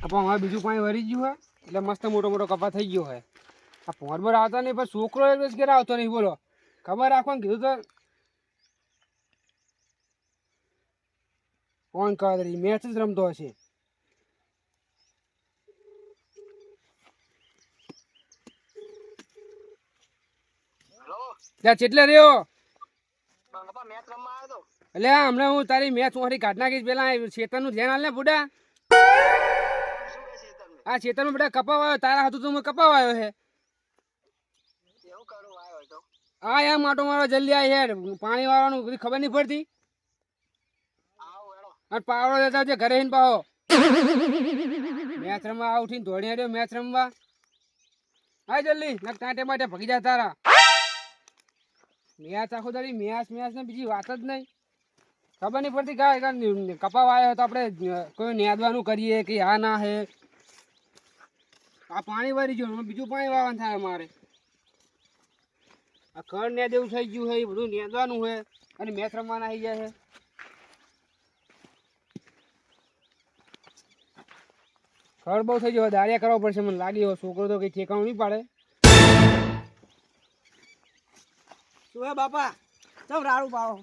કપા હવે બીજું પાણી વરી ગયું હોય એટલે મસ્ત મોટો મોટો કપા થઈ ગયો હોય. આ ફોન પર આવતા નહીં પણ છોકરો એક દિવસ ઘેર આવતો નહીં. બોલો ખબર રાખવાનું કીધું તો ફોન કરી મેચ જ રમતો હશે. ત્યાં ચેટલે રહ્યો એટલે હમણાં હું તારી મેચ મારી કાઢ નાખીશ. પેલા ચેતનનું ધ્યાન હાલ ને બુડા. આ ચેતન બધા કપાવાયો તારા હાથું તો કપાવાયો હે. હા એમ માટો મારો જલ્દી આ યાર પાણી વાળવાનું બધી ખબર નહીં પડતી. પાવડો લેતા આવજે ઘરે હિન પાહો. મેચ રમવા આ ઉઠીને દોડી આવ્યો મેચ રમવા. હા જલ્દી નક કાંટે માટે ભગી જાય તારા. મેચ આખો દાડી મેચ ને બીજી વાત જ નહીં. ખબર નહીં પડતી કાંઈ કપાવ આવ્યો તો આપણે કોઈ નેદવાનું કરીએ કે આ ના હે. આ પાણી વારી ગયું બીજું પાણી વાળવાનું થાય અમારે. આ ખડ ને દેવું થઈ ગયું છે એ બધું નેદવાનું છે અને મેચ રમવાના આવી જાય છે. ખડ બહુ થઈ ગયો દાળિયા કરવા પડશે મને લાગી. છોકરો તો કઈ ઠેકાણું નહીં પાડે. શું હે બાપા ચમ રાડું પાડો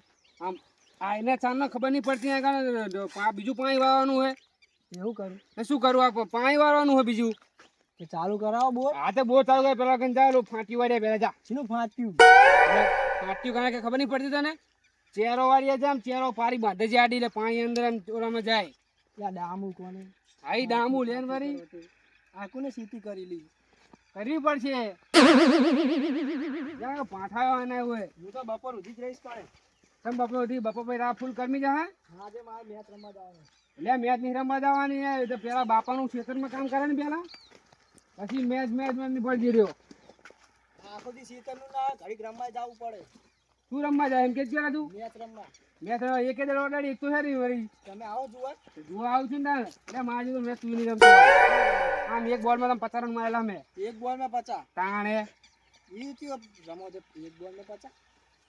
આમ આ એને ચાંદનો ખબર નહીં પડતી બીજું પાણી વાળવાનું હોય. એવું કરું શું કરું આ પાણી વાળવાનું હોય બીજું તો ચાલુ કરાવો બોર. હા તો બોર ચાલુ કરે પેલા કઈ જા ફાંટી વાળ્યા પેલા જા. શીનું ફાટ્યું ફાટ્યું કારણ કે ખબર નહીં પડતી તને. ચેરો વાળીએ જામ ચેરો પારી બાંધે છે આડી એટલે પાણી અંદર ઓલામાં જાય. ત્યાં ડામુ કોને આઈ ડામુ લેન વાળી આ કોને સીધી કરી લીધી કરવી પડશે. પાઠાયો એને હોય હું તો બપોર સુધી જ રહીશ પડે. તમ બપોર સુધી બપોર પછી આ ફૂલ કરમી જા. હા જે મારે મેચ રમવા જવાનું એટલે મેચ નહીં રમવા જવાની તો પેલા બાપાનું ખેતરમાં કામ કરે ને પેલા પછી મેચ નહીં પડી રહ્યો. આખો દી શીતળનું ના ઘડીક રમવા જવું પડે. તું રમવા જાય એમ કે પેલા તું મેચ રમવા મેચ એક જ ઓડાડી એક તો છે નહીં વળી. તમે આવો જોવા જોવા આવું છું ને એટલે મારે તો મેચ તું નહીં રમતો. આમ એક બોલમાં તમે 50 રન મારેલા મેં એક બોલમાં 50 તાણે એ કયો રમો છે એક બોલમાં 50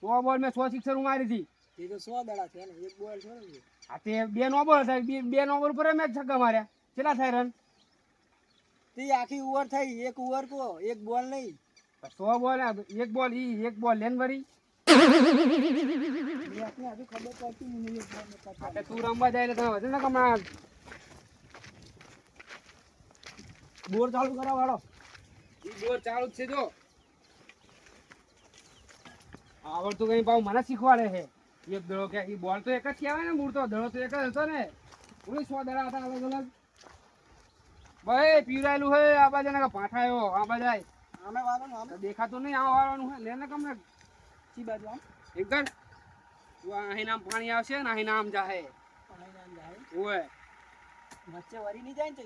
100 બોલ મેં 100 સિક્સર મારી હતી. એ તો 100 દડા છે ને એક બોલ છે ને. હા તે બે નો બોલ થાય બે નો બોલ પર મેચ છક્કા માર્યા કેટલા થાય રન? તે આખી ઓવર થઈ એક ઓવર કો એક બોલ નહીં 100 બોલ એક બોલ લેન વરી. મેચને હજુ ખબર પડતી નહીં એક બોલમાં 50. તું રમવા જાય એટલે તમે વધુ ને કમણા બોર ચાલુ કરાવ વાળો બોર ચાલુ જ છે. જો આવડતું કઈ પાછું મને શીખવાડે છે. એક દડો કે એ બોલ તો એક જ કહેવાય ને. મૂળ તો દડો તો એક જ હતો ને. પૂરી 100 દડા હતા અલગ અલગ. ભાઈ પીવરાયેલું હોય આ બાજુ ને પાઠાયો આ બાજુ આમે વાળો ને આમે દેખાતું નહીં. આ વાળવાનું હોય લે ને કમને ચી બાજુ આમ એકદમ અહીં નામ પાણી આવશે ને અહીં નામ જાહે પાણી નામ જાય ઓય વચ્ચે વરી નહીં જાય ને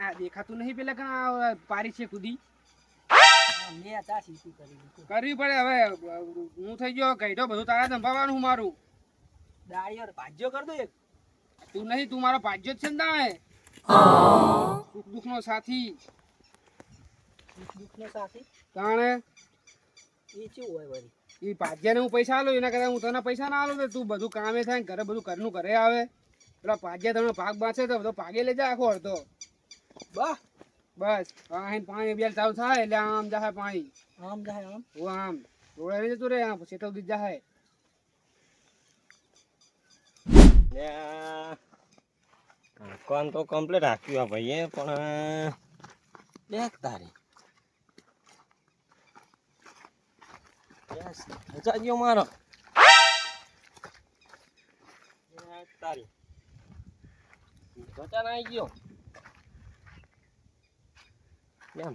આ દેખાતું નહીં પેલા કે પારી છે કુદી મેં તા સીધી કરી કરવી પડે. હવે હું થઈ ગયો ગઈઢો બધું તારા સંભાળવાનું હું મારું. દાળીઓ ભાજ્યો કર દો એક. તું નહીં તું મારો પાજ્યો જ છે ને તાણે સુખ દુઃખ નો સાથી દુઃખનો સાથી તાણે એ શું હોય વળી એ પાજ્યાને હું પૈસા આલું એના કરતા હું તને પૈસા ના આલું તો તું બધું કામે થાય ઘરે બધું ઘરનું ઘરે આવે. પેલા પાજ્યા તમને ભાગ બાંચે તો બધો ભાગે લઈ જાય આખો અડધો. બસ અહીં પાણી બેલ ચાલુ થાય એટલે આમ જાય પાણી આમ જાય આમ હું આમ રોડે નહીં જતું રે આમ સેટલ દી જાય. કોણ તો કમ્પ્લીટ રાખ્યું ભાઈ પણ દેખ તારી હજાજો મારો તારી બચાન આવી ગયો.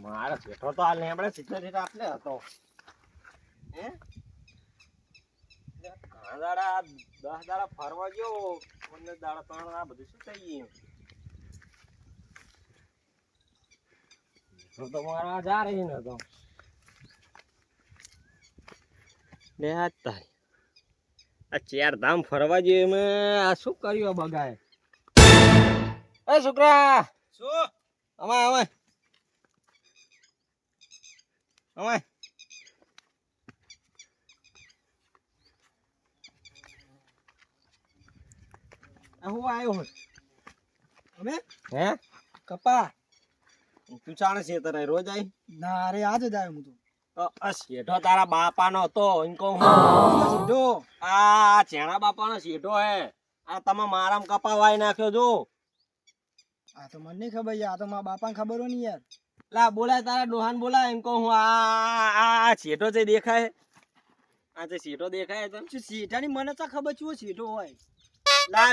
મારા જેઠો તો હાલ આપણે 70 આપલે હતો. હે ઘણા દાડા 10 દાડા ફરવા ગયો 15 દાડા 3 આ બધું શું થઈ ગયું તો મારા જા રહી ને તો લે તારી આ 4 ધામ ફરવા ગયો મેં આ શું કર્યું બગાય. એ છોકરા શું અમાય અમાય અમાય હું આવ્યો હું અમે હે કપા તું ચાણે છે તને રોજ આઈ ના રે આજ જ આવ્યો હું તો આ શેઠો તારા બાપાનો હતો એમ કહું સીધો આ છેણા બાપાનો શેઠો હે આ તમે મારામ કપાવાઈ નાખ્યો જો આ તો મને નહીં ખબર યાર આ તો મારા બાપાને ખબર હોય ને યાર લા બોલાય તારા ડોહાન બોલાય એમ કહું આ શેઠો જે દેખાય આ જે શેઠો દેખાય તો શું શેઠાની મને તો ખબર શું શેઠો હોય લા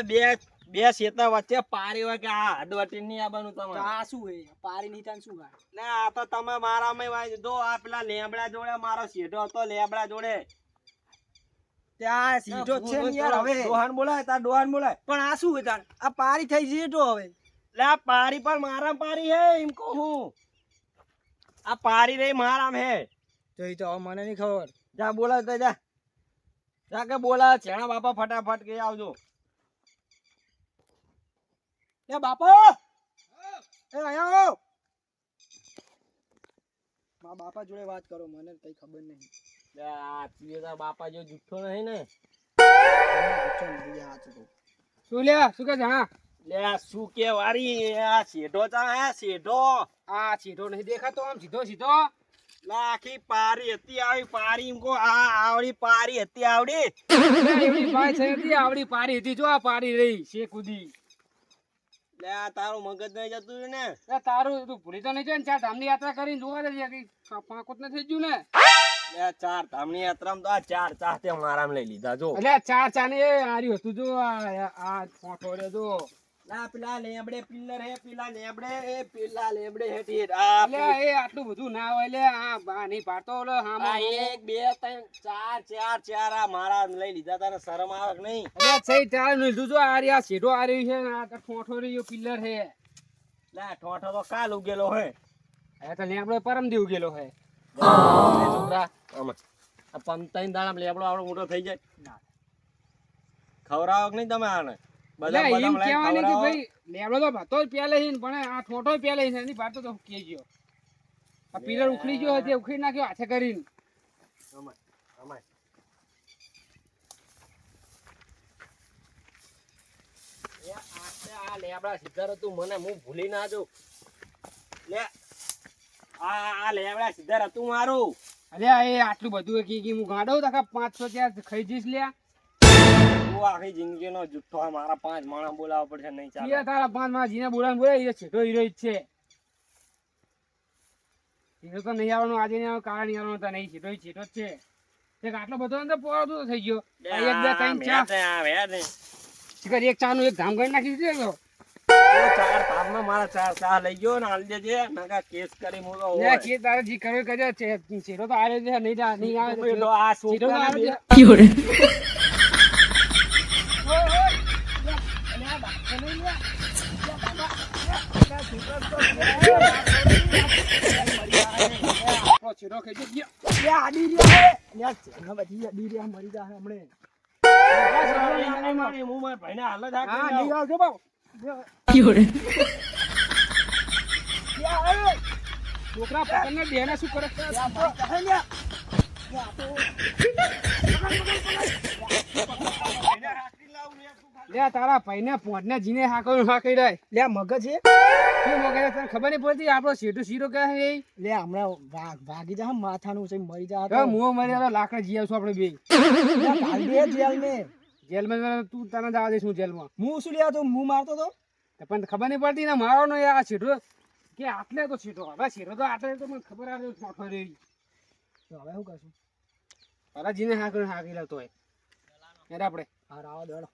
બે શેતા વચ્ચે પારી હોય કે આ હદવટી નહીં આવવાનું તો તમારે આ શું હે પારી ની તાન શું ગાય ના આ તો તમે મારામાં વાય દો આ પેલા લેબડા જોડે મારો શેઠો હતો લેબડા જોડે ત્યાં સીધો જ છે ને યાર હવે ડોહાન બોલાય તાર ડોહાન બોલાય પણ આ શું હે તાન આ પારી થઈ શેઠો હવે લે આ પારી પણ મારામ પારી હે એમ કહું આ પારી રહી મારામ હે તો એ તો હવે મને નહીં ખબર જા બોલાય તો જા કે બોલા છેણા બાપા ફટાફટ કે આવજો એ બાપા એ અહીંયા આવો મારા બાપા જોડે વાત કરો મને કઈ ખબર નહીં લે આ તું તાર બાપા જો જુઠ્ઠો નહીં ને શું લે શું કે જાણા લે આ શું કે વારી આ શેઠો ચા હે શેઠો આ સીધો નહીં દેખાતો આમ સીધો સીધો લાખી પારી હતી આવી પારી એમ કો આ આવડી પારી હતી આવડી એવડી ભાઈ છે હતી આવડી પારી હતી જો આ પારી રહી છે કુદી લે આ તારું મગજ નહીં જતું ને એ તારું તું ભૂલી તો નહીં જાય ને ચાર ધામની યાત્રા કરીને જોવા દે કઈ પાંકોત ન થઈ ગયું ને લે ચાર ધામની યાત્રામાં તો આ ચાર ચાર તે મારામ લઈ લીધા જો એટલે ચાર ચાને એ હાર્યું હતું જો આ ફોટો રે જો લા પેલા લેબડે પિલ્લર હે પેલા લેબડે એ પેલા લેબડે હેઠી આ એટલે એ આટલું બધું ના હોય લે આ નહીં પાડતો ઓલો હામો આ 1 2 3 4 આ મારા લઈ લીધા તારે શરમ આવે કે નહીં એટલે સહી ચાર નું લીધું જો આ રહ્યા સીધો આ રહ્યું છે ને આ ફોટો રહ્યો પિલ્લર હે લા ઠોઠો તો કાલ ઉગેલો હે એ તો લેબડો પરમ દી ઉગેલો હે છોકરા આમાં આ 5 દાડા લેબડો આવડો મોટો થઈ જાય ખવરાવો કે નહીં તમે આને એટલે બધા એમ બધા કહેવાય ને કે ભાઈ લેબડો તો ભતો જ પહેલે છે ને પણ આ ઠોઠો પહેલે છે એની પાડતો તો કે ગયો આ પિલર ઉખડી ગયો હતી ઉખડી નાખ્યો હાથે કરીને આ લેબડા સીધા તું મને હું ભૂલી ના જાઉં લે આ લેબડા સીધા તું મારું અલ્યા એ આટલું બધું કે હું ગાડો તકા 500 ત્યાં ખાઈ જઈશ લ્યા તું આખી જિંદગીનો જુઠ્ઠો આ મારા 5 માણસ બોલાવવા પડશે નહીં ચાલે ઈ તારા 5 માં જીને બોલાય એ છેટો હીરો જ છે હીરો તો નહીં આવવાનો આજે નહીં આવવાનો કાલે નહીં આવવાનો તો નહીં છેટો છેટો જ છે એક આટલો બધો અંદર પોરો તો થઈ ગયો આ 1 2 3 4 શિખર એક ચા નું એક ધામ કરી નાખી દીધું ચાર તારમાં મારા ચાર ચા લઈ ગયો ને હાલ દેજે નકા કેસ કરી મોલો હોય કે તારે જી કર્યો કરજે છેટો તો આવે છે નહીં આવે પેલો આ છેટો તો આવે છે છેટો ખાઈ ગયો આડી રહ્યા યાર ચેના બધી આડી રહ્યા મરી જાય હમણે હું મારા ભાઈને હાલ જ હા નહીં આવજો બાવ છોકરા પકડને બેને શું કરે લે તારા ભાઈને પોંચને જીને હાકી રહે લે મગજ છે શું મગજ તને ખબર નહીં પડતી આપણો શેઠું શીરો કહે છે લે હમણાં ભાગી જા માથાનું છે મરી જા એ મુઓ મરી તો લાકડા જી આવશું આપણે બે કાલ બે જેલ ને જેલમાં તું તને જવા દઈશું જેલમાં હું શું લેવા તો હું મારતો તો પણ ખબર નહીં પડતી ને મારો નો આ શેઠો કે આટલે તો શેઠો હવે શેઠો તો આટલે તો મને ખબર આવે છોઠો રહી તો હવે શું કરશું તારા જીને હાકી લાવતો હોય એટલે આપણે હા રાવા દોડો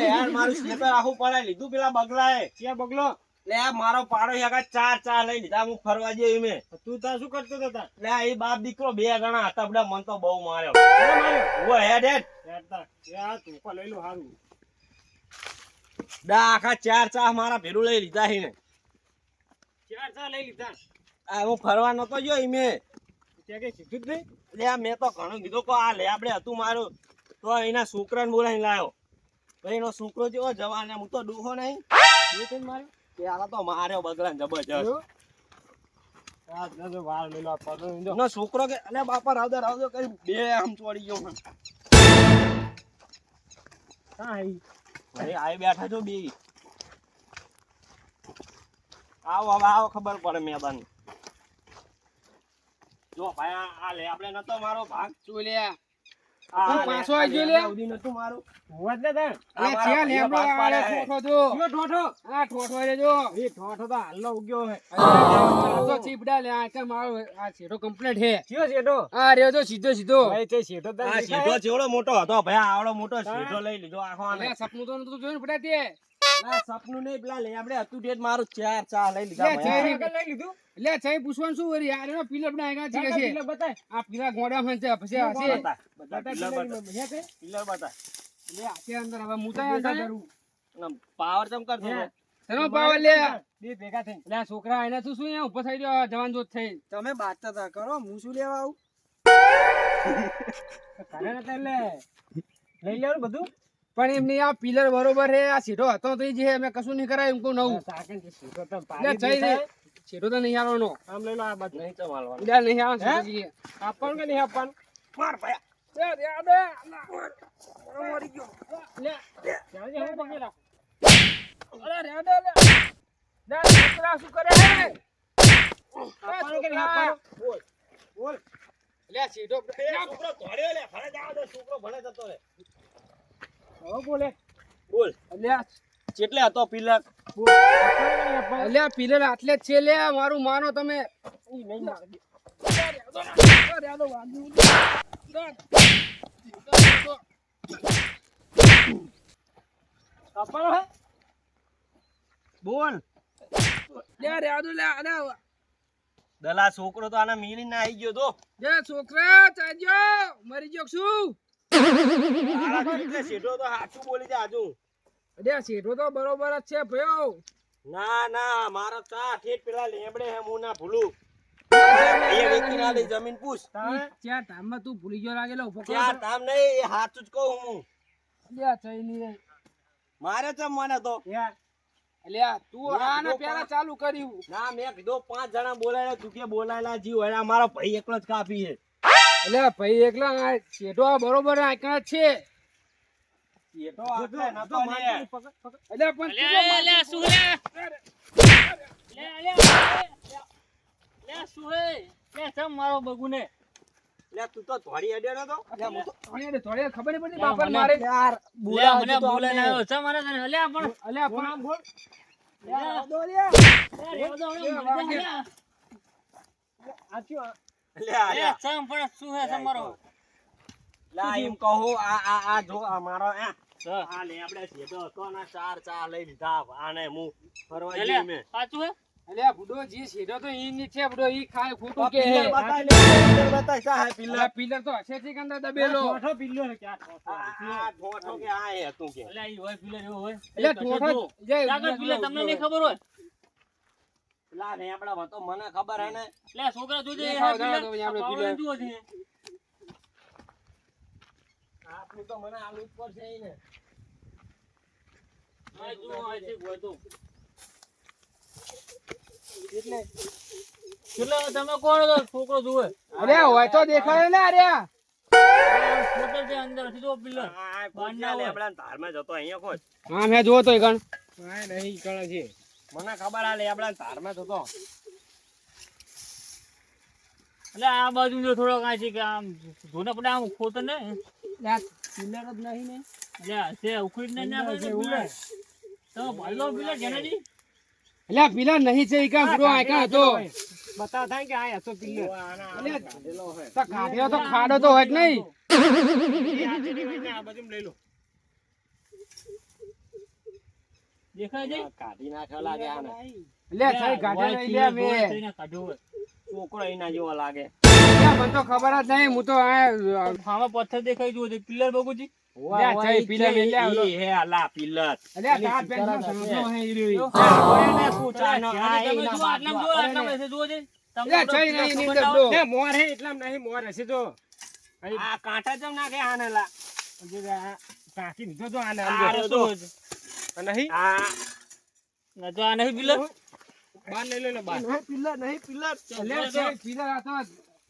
યાર મારું સ્લીપર આખું પડાઈ લીધું પેલા બગલાએ ક્યાં બગલો લે મારો પાડો યાર ચાર ચા લઈ લીધા હું ફરવા જઈ મેં તું તાર શું કરતો હતો તાર લે એ બાપ દીકરો બે ગણા હતા બધા મન તો બહુ માર્યો માર્યો ઓ હેડ હેડ યાર તું પણ લઈ લો સારું દા આખા ચાર ચા મારા ભેરું લઈ લીધા હી ને ચાર ચા લઈ લીધા આ હું ફરવા નતો ગયો ઈ મેં ત્યાં કઈ સીધું જ નહીં લે મેં તો ઘણું કીધું કે આ લે આપણે હતું મારું તો એના છોકરાને બોલાવીને લાવ્યો ભાઈ એનો છોકરો જેવો જવાન હું તો ડૂહો નહીં એ કઈ માર્યો પેલા તો માર્યો બગલા જબરજસ્ત નો છોકરો કે અલે બાપા રાવદો કરી બે આમ ચોડી ગયો મને. અરે આય બેઠા છો બે. આવો ખબર પડે મેદાન. જો ભાઈ આ લે આપણે નતો મારો ભાગ ચોલ્યા આ તું પાછો આવી ગયો લે. ઉડી નતું મારું. અરે છે લેમડો આલે ઠોઠો જો. આ ઠોઠો રે જો. આ તો ચીપડા લે આ કે મારો આ શેઠો કમ્પ્લીટ હે. આ રહ્યો જો સીધો. આ સીધો જેવડો મોટો હતો ભાઈ આવડો મોટો સીધો લઈ લીધો આખો આને. અરે સપનું તો નતું જોયું ને ફટા તે. આ સપનું નહીં પેલા લે આપણે હતું તે જ મારું ચાર ચા લઈ લીધા ભાઈ. લે જઈ પૂછવાનું શું વરી યાર એનો પિલર બનાવ્યા છે કે છે આ પીલા ગોડા માં છે પછી આ છે બધા પિલર બતા. લે આ છે અંદર હવે મુતા અંદર કરું પાવર ચમ કરતો એનો પાવર લે લે છોકરા એને તું શું અહીંયા ઉભો થઈ ગયો જવાન જોત થઈ તમે બાતતા હતા કરો હું શું લેવા આવું લઈ લેવું બધું પણ એમની આ પિલર બરોબર હે આ સીધો હતો તો ઈ જે હે, મેં કશું નહીં કરાય એમ કહું નવું લે જઈ રે સીધો તો નહીં આવવાનો આમ લઈ લો આ બાદ નહીં ચમાલવાનું. લે નહીં આવવાનો સીધો આપવાનું કે નહીં આપવાનું માર ભાઈ લે રે આ બે મરી ગયો લે ચાલજે હું પકડેલા અરે રે દે લે લે છોકરા શું કરે હે આપવાનું કે નહીં આપવાનું બોલ લે સીધો છોકરો ધોડ્યો લે ભણે જાવ દે છોકરો ભણે જતો રે. હવે બોલે બોલ લે કેટલે હતો પિલર? અલ્યા પિલર આટલે જ છે લે મારું માનો તમે બોલ દલા છોકરો તો આને મિલી ના આવી ગયો તો છોકરા ચાજો મરી ગયો શું સીધો તો સાચું બોલી જા હજુ. અલ્યા શેઠો તો બરોબર જ છે ભયો ના મારા ચા ઠેઠ પેલા લેબડે હે હું ના ભૂલું. એ વેચી ના દે જમીન પૂછ. ચાર ધામમાં તું ભૂલી ગયો લાગેલો ઉભો કર ચાર તામ નહીં એ સાચું જ કહું હું. અલ્યા ચઈ ની રે મારે ચમ મને તો અલ્યા તું આને પેલા ચાલુ કર્યું ના મેં કીધું 5 જણા બોલાયેલા તું કે બોલાયેલા જીવ હોય મારો ભાઈ એકલો જ કાપી છે. અલ્યા ભાઈ એકલા આ શેઠો આ બરોબર આકડા જ છે એ તો આપણે નતો લે. અલ્યા પણ તું લે તું તો ધોળી અડ્યો નતો. થોડી ખબર નહીં પડતી બાપા મારે યાર મને બોલાઈને આવ્યો છે મારે તને અલ્યા પણ અલ્યા પણ આમ બોલ લે આ ચમ પણ શું હે તમારો લા એમ કહું આ જો આ મારો આ લે આપણે સીધો હતો ના ચાર ચા લઈ લીધા આને હું ફરવા ગયો મે. સાચું હે અલ્યા બુડો જે શેઠો તો ઈ ની છે બુડો ઈ ખાય ખોટું કે પિલર હે બતાય લે પિલર બતાય સા હે પિલર. અલ્યા પિલર તો હશે છે કે અંદર દબેલો આ ઠોઠો કે આ હે તું કે અલ્યા ઈ હોય પિલર એવો હોય અલ્યા ઠોઠો જે આગળ પિલર તમને નહીં ખબર હોય લા ને આપડા તો મને ખબર હે ને. લે છોકરા જોજે દેખાવ દાડો તો આપણે પિલર. જુઓ છે આપનું તો મને આલુ ઉપર છે ઈ ને. આ જુઓ આ છે હોય તો કેટલા તમે કોણ છો છોકરો જુએ અલ્યા હોય તો દેખાય ને અલ્યા ફોટો છે અંદર સીધો પિલર આ કોણના લેબડા ધારમાં જતો અહીંયા કોણ. હા મેં જોવો તો ગણ મને ખબર આ લેબડા ધારમાં જતો. એટલે આ બાજુ જો થોડો કાંઈ છે કે આમ ધોના પડે આમ ખોતો ને પિલર જ નહીં ને લે છે ઉખડી ને ના પડે પિલર તો ભાઈલો પિલર જેનાજી અલ્યા પિલર નહીં છે ઈ કામ બુડો આકા હતો બતાવ થાય કે આ હતો પિલ્લર તો કાઢ્યો તો ખાડો તો હોય જ નહીં આ બાજુ લઈ લો. દેખાય છે કાઢી નાખ્યો લાગે આને. અલ્યા સાઈ કાઢે લઈ લે મે કાઢ્યો હોય છોકરો એના જેવો લાગે. અલ્યા મને તો ખબર જ નહીં હું તો આ આમાં પથ્થર દેખાય જુઓ છે પિલર બગુજી અલ્યા સાઈ પિલર લઈ લે આવલો. ઈ હે અલા પિલર. અલ્યા તાર પેન્શન સમજો હે ઈ રહ્યો ઓયને શું ચાનો આ તમે એના જુઓ આટલામાં જુઓ આટલામાં છે જુઓ છે અલ્યા ચઈ નહીં ની અંદર બુડો મોર હે એટલામ નહીં મોર હશે તો આ કાંઠા જમ નાખે આને લા. કાકી દીધો તો આને આ રહ્યો તો. નહીં આ ના તો આ નહીં પિલર બાર લઈ લો ને બાર. નહીં પિલ્લર નહીં પિલ્લર અલ્યા સાહેબ, પિલર આ તો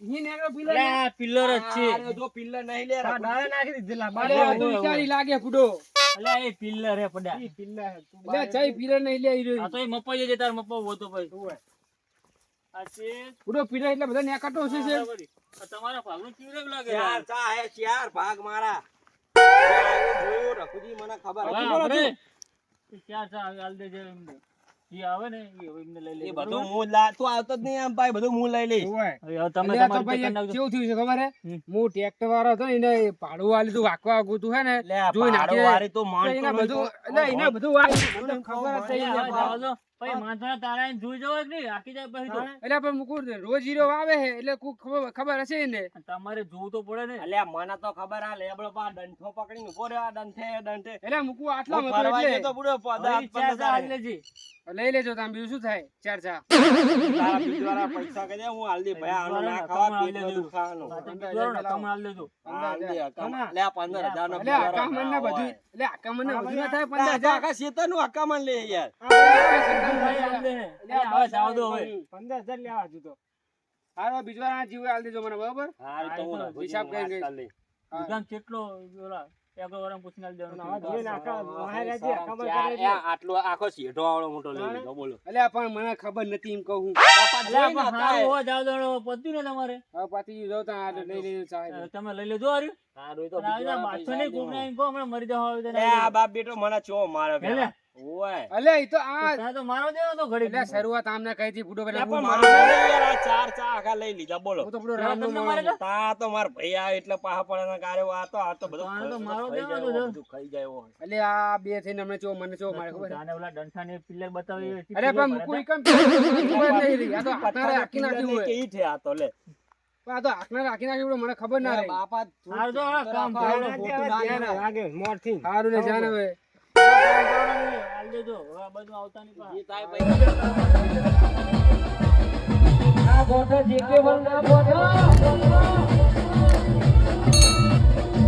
અહીં નેરો પિલર અલે આ પિલ્લર જ છે. અરે જો પિલ્લર નહીં લે આ ડાળે નાખી દીધેલા અરે આ તો વિચારી લાગે ફૂડો. અલે એ પિલ્લર હે પડ્યા. અલ્યા ચાઈ પિલર નહીં લે ઈ રહ્યો. આ તો એ મપાઈ જજે તાર મપાવ હોતો ભાઈ. આ છે ફૂડો પિલર એટલે બધા નેકાટો છે છે. આ તમારા ભાગનું ચીવડે લાગે. ચાર ચા હે, ચાર ભાગ મારા. જોયું રઘુજી, મને ખબર હવે હતી. આપણે ચાર ચા હાલ દેજે એમને. જે આવે ને એ હવે એમને લઈ લે. એ બધું હું તું આવતો જ નહીં આમ ભાઈ, બધું હું લઈ લઈશ. ઓય. હવે તમે અલ્યા તો તમારી ભાઈ રીતે એક નાખજો. કેવું થયું છે ખબર હે? હમ. હું ટ્રેક્ટર વાળો હતો ને એને ભાડું વાળી તું વાકવા આગું હે ને લે આ જોઈ ભાડો નાખે. વાળી તો તો માનતો એને નહીં બધું તો. એટલે એને બધું વાળી. મને ખબર જ ભાઈ, નહીં. હવે જાઓ છો. ભાઈ માણસોના તારા એને જોઈ જવો કે નહીં? આખી જાય પછી તો. એટલે પણ મુકુર રોજ હીરો વાવે હે એટલે કોક ખબર હશે ને. તમારે જોવું તો પડે ને. અલ્યા મને તો ખબર આ લેબડો પા ડંઠો પકડીને ઉભો રહ્યો, આ ડંઠે એટલે મુકુ આટલા હું ફરવા એટલે ગયો તો બુડો હવે ચાર ચા હાલ લેજે. લઈ લેજો તમે બીજું શું થાય ચાર ચા. તારા બીજવાળા પૈસા કહી દે, હું હાલ દે ભાઈ, આનું ના ખાવા, પેટ બધું ખાવાનું. આ તો બીજવાળો ને તમે હાલ દેજો. હાલ દે, હકામાં. લે આ 15,000 નો એટલે આકામણ ને બધું એટલે આકામણ ને બધું ના થાય 15,000. આખા શેતાનું હકામાં લે યાર. ભાઈ હાલ દે. અરે હવે જાઓ દો હવે. 15,000 લેવા હજુ તો. હારો બીજો આ જીવ હાલ દેજો મને બરાબર. હાલ તો હું રઘુજીને હિસાબ કરી વાત કરી લઈશ. દુકાન કેટલો ઓલા એક વારમ પૂછીને હાલ દેવાનો. આટલો આખો શેઠો વાળો મોટો લઈ લીધો, બોલો. એટલે પણ મને ખબર નથી એમ કહું. અલ્યા પણ હારું હોય જાઓ દો પત્યું ને તમારે. હવે પાછી જો તા આ લઈ લેજો ચા. તમે લઈ લેજો હાર્યું. હારું તો અને આ બીજવાળા બાદશાહ પૈસા નહીં, કોકને એમ કહો હમણાં મરી જાઓ હવે તેને. લે આ બાપ બેટો મને ચો મારે લે. પેલા. ઓય. અલે ઈ તો આ ત્યાં તો મારો દેવો તો ઘડી. એટલે શરૂઆત આમને કહી હતી ફૂટો લે કરીને પણ હું મારે મારું નહીં યાર, આ ચાર ચા આખા લઈ લીધા, બોલો. હું તો ફૂટો પેલા રામનો તમને માણસ. મારે તો? તા તો માર ભાઈ આવે એટલે પાહા પડે કાર્ય આ તો બધું તો મારો ખાઈ દેવાનો જાય, છે. બધું ખાઈ જાય એવો. એટલે આ બે થઈને અમને ચો મને ચો મારે ખબર છે? જાને ઓલા ડંઠાને પિલ્લર બતાવી એ અરે પણ મુકુ ઈ કેમ ખબર નહીં રહી. આ તો હાથના રાખી નાખ્યું હોય. કે ઈ છે આ તો લે. પણ આ તો હાથના રાખી નાખ્યું એટલે મને ખબર ના રહી. બાપા હારું તો આ કામ કરો. હારું ને જાને હવે. હાલ દેજો. હવે આ બધું આવતા નહીં પાછા. ઈ તાય ભાઈ આ ગોઠા જે કે વર ના બોલો